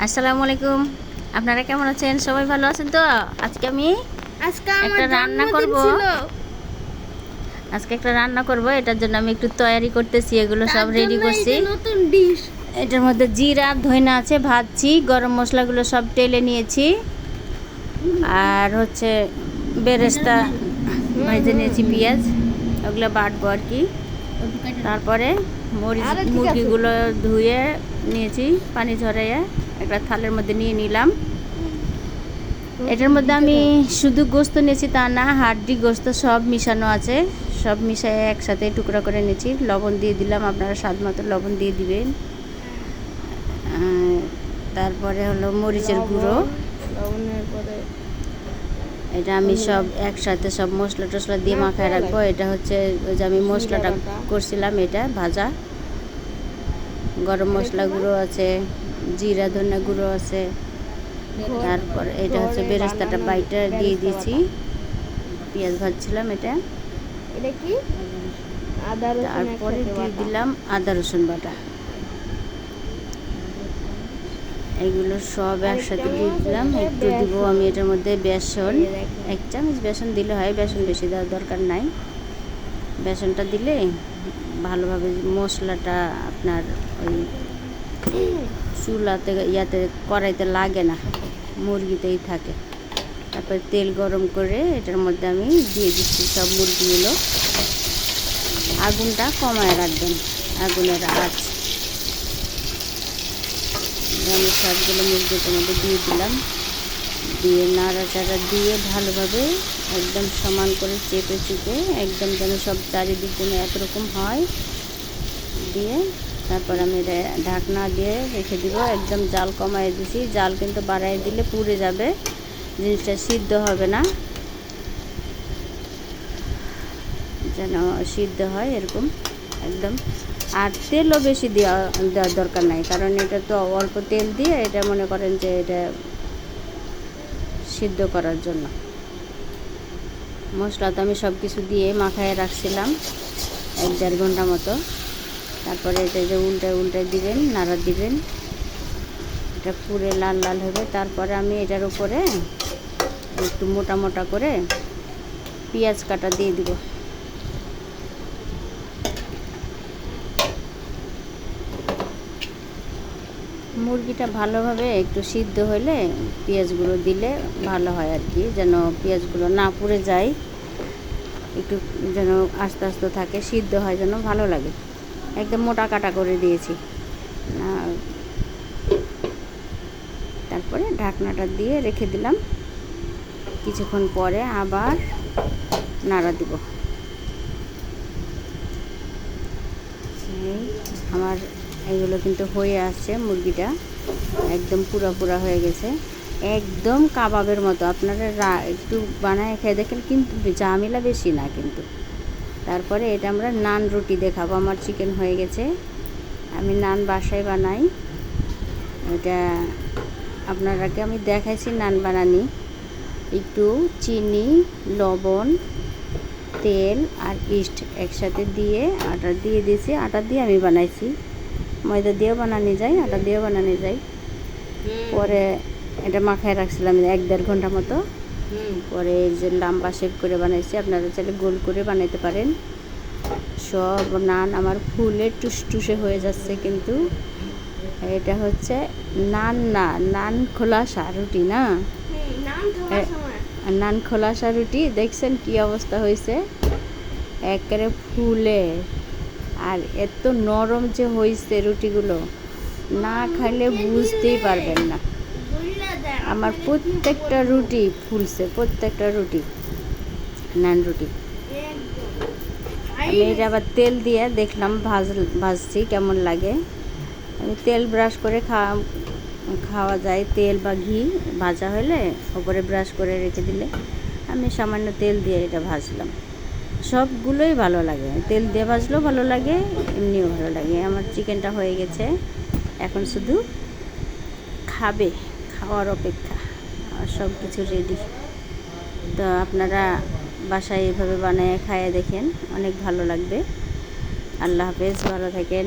আসসালামু আলাইকুম। আপনারা কেমন আছেন? সবাই ভালো আছেন তো? আজকে আমি একটা রান্না করব। এটার জন্য আমি একটু তৈরি করতেছি, এগুলো সব রেডি করছি। নতুন ডিশ, এটার মধ্যে জিরা ধইনা আছে, ভাজছি, গরম মশলাগুলো সব টেলে নিয়েছি, আর হচ্ছে বেরেস্তা ভেজে নিয়েছি, পেঁয়াজ ওগুলো বাটবো আর কি। তারপরে মুরগিগুলো ধুয়ে নিয়েছি, পানি ঝরাইয়ে একটা থালের মধ্যে নিয়ে নিলাম। এটার মধ্যে আমি শুধু গোস্ত নিয়েছি তা না, হাড্ডি গোস্ত সব মিশানো আছে, সব মিশিয়ে একসাথে টুকরা করে নিয়েছি। লবণ দিয়ে দিলাম, আপনারা স্বাদ মতো লবণ দিয়ে দিবেন। তারপরে হলো মরিচের গুঁড়ো, এটা আমি সব একসাথে সব মশলা টশলা দিয়ে মাখায় রাখবো। এটা হচ্ছে ওই যে আমি মশলাটা করছিলাম, এটা ভাজা। গরম মশলা গুঁড়ো আছে, জিরা ধনিয়া গুঁড়ো আছে। তারপর এটা হচ্ছে বেরেস্তাটা বাইটা দিয়ে দিয়েছি, পেঁয়াজ ভাজছিলাম এটা। কি আদা রসুন তারপরে দিয়ে দিলাম আদা রসুন বাটা, এগুলো সব একসাথে দিয়ে দিলাম। একটু দিব আমি এটার মধ্যে বেসন, 1 চামচ বেসন দিলে হয়, বেসন বেশি দেওয়ার দরকার নাই। বেসনটা দিলে ভালোভাবে মশলাটা আপনার ওই চুলাতে ইয়াতে কড়াইতে লাগে না, মুরগিতেই থাকে। তারপরে তেল গরম করে এটার মধ্যে আমি দিয়ে দিচ্ছি সব মুরগিগুলো। আগুনটা কমায় রাখবেন, আগুনের আঁচ। আমি সবগুলো মুরগিটার মধ্যে দিয়ে দিলাম, দিয়ে নাড়াচাড়া দিয়ে ভালোভাবে একদম সমান করে চেপে চুপে একদম যেন সব চারিদিক যেন একরকম হয় দিয়ে তারপর আমি ঢাকনা দিয়ে রেখে দিব। একদম জাল কমায় দিছি, জাল কিন্তু বাড়াই দিলে পুড়ে যাবে, জিনিসটা সিদ্ধ হবে না। যেন সিদ্ধ হয় এরকম একদম। আর তেলও বেশি দেওয়ার দরকার নাই, কারণ এটা তো অল্প তেল দিয়ে এটা মনে করেন যে এটা সিদ্ধ করার জন্য। মশলা তো আমি সব কিছু দিয়ে মাখায় রাখছিলাম 1-1.5 ঘন্টা মতো। তারপরে এটা যে উল্টায় দিবেন, নাড়া দিবেন, এটা পুরে লাল লাল হবে। তারপরে আমি এটার উপরে একটু মোটা মোটা করে পেঁয়াজ কাটা দিয়ে দিব। মুরগিটা ভালোভাবে একটু সিদ্ধ হলে পেঁয়াজগুলো দিলে ভালো হয় আর কি, যেন পেঁয়াজগুলো না পুড়ে যায়, একটু যেন আস্তে আস্তে থাকে, সিদ্ধ হয় যেন ভালো লাগে। একদম মোটা কাটা করে দিয়েছি। তারপরে ঢাকনাটা দিয়ে রেখে দিলাম, কিছুক্ষণ পরে আবার নাড়া দিব। আমার এগুলো কিন্তু হয়ে আসছে, মুরগিটা একদম পুরা হয়ে গেছে, একদম কাবাবের মতো। আপনারা একটু বানায় খেয়ে দেখেন, কিন্তু ঝামেলা বেশি না কিন্তু। তারপরে এটা আমরা নান রুটি দেখাবো। আমার চিকেন হয়ে গেছে, আমি নান বাসায় বানাই। এটা আপনারাকে আমি দেখাইছি নান বানানি। একটু চিনি, লবণ, তেল আর ইস্ট একসাথে দিয়ে আটা দিয়ে দিয়েছি। আটা দিয়ে আমি বানাইছি, ময়দা দিয়েও বানানো যায়, আটা দিয়েও বানানো যায়। পরে এটা মাখায় রাখছিলাম 1-1.5 ঘন্টা মতো। পরে এই যে লম্বা শেপ করে বানাইছি, আপনারা চাইলে গোল করে বানাইতে পারেন। সব নান আমার ফুলে টুসটুসে হয়ে যাচ্ছে, কিন্তু এটা হচ্ছে নান না, নান খোলাসা রুটি না, নান খোলাসা রুটি। দেখছেন কি অবস্থা হয়েছে, একেবারে ফুলে, আর এত নরম যে হয়েছে রুটিগুলো, না খাইলে বুঝতেই পারবেন না। আমার প্রত্যেকটা রুটি ফুলছে, প্রত্যেকটা রুটি, নান রুটি। আমি এটা আবার তেল দিয়ে দেখলাম, ভাজছি কেমন লাগে। আমি তেল ব্রাশ করে খাওয়া যায়, তেল বা ঘি ভাজা হলে ওপরে ব্রাশ করে রেখে দিলে। আমি সামান্য তেল দিয়ে এটা ভাজলাম, সবগুলোই ভালো লাগে, তেল দিয়ে ভাজলেও ভালো লাগে, এমনিও ভালো লাগে। আমার চিকেনটা হয়ে গেছে, এখন শুধু খাওয়ার অপেক্ষা, আর সব কিছু রেডি। তো আপনারা বাসায় এভাবে বানিয়ে খাইয়ে দেখেন, অনেক ভালো লাগবে। আল্লাহ হাফেজ, ভালো থাকেন।